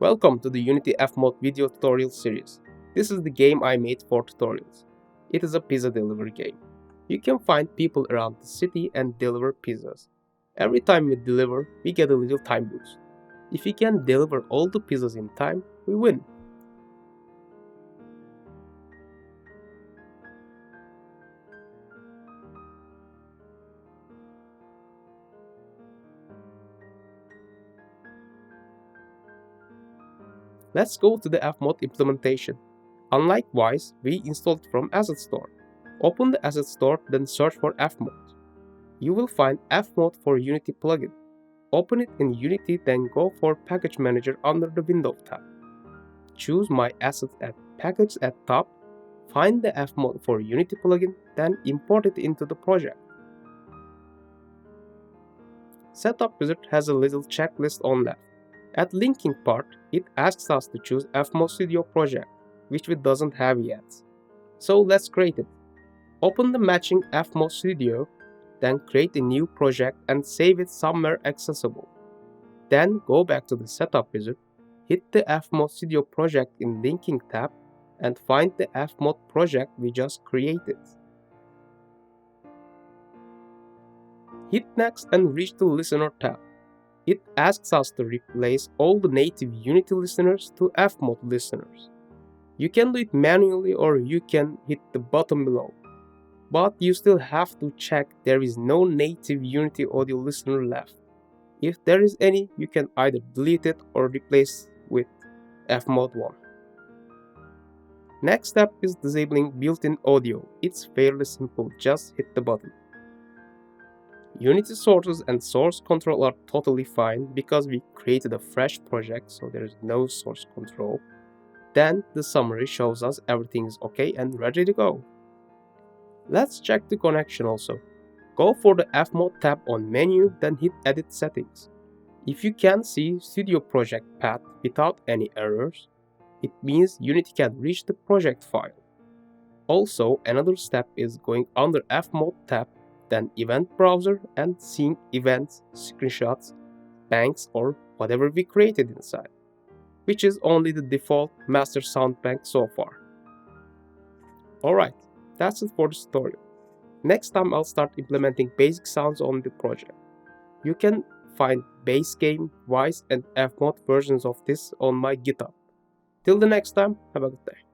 Welcome to the Unity FMOD video tutorial series. This is the game I made for tutorials. It is a pizza delivery game. You can find people around the city and deliver pizzas. Every time we deliver, we get a little time boost. If we can deliver all the pizzas in time, we win. Let's go to the FMOD implementation. Unlike Wise, we installed from Asset Store. Open the Asset Store, then search for FMOD. You will find FMOD for Unity plugin. Open it in Unity, then go for Package Manager under the Window tab. Choose My Assets at Package at top. Find the FMOD for Unity plugin, then import it into the project. Setup Wizard has a little checklist on left. At linking part, it asks us to choose FMOD Studio project, which we doesn't have yet. So let's create it. Open the matching FMOD Studio, then create a new project and save it somewhere accessible. Then go back to the Setup Wizard, hit the FMOD Studio project in linking tab, and find the FMOD project we just created. Hit Next and reach the Listener tab. It asks us to replace all the native Unity listeners to FMOD listeners. You can do it manually or you can hit the button below. But you still have to check there is no native Unity audio listener left. If there is any, you can either delete it or replace with FMOD 1. Next step is disabling built-in audio. It's fairly simple, just hit the button. Unity sources and source control are totally fine because we created a fresh project, so there is no source control. Then the summary shows us everything is okay and ready to go. Let's check the connection also. Go for the FMOD tab on menu, then hit Edit Settings. If you can see Studio Project path without any errors, it means Unity can reach the project file. Also, another step is going under FMOD tab, then Event Browser and seeing events, screenshots, banks or whatever we created inside, which is only the default master sound bank so far. Alright, that's it for this tutorial. Next time I'll start implementing basic sounds on the project. You can find base game, Wise and FMOD versions of this on my GitHub. Till the next time, have a good day.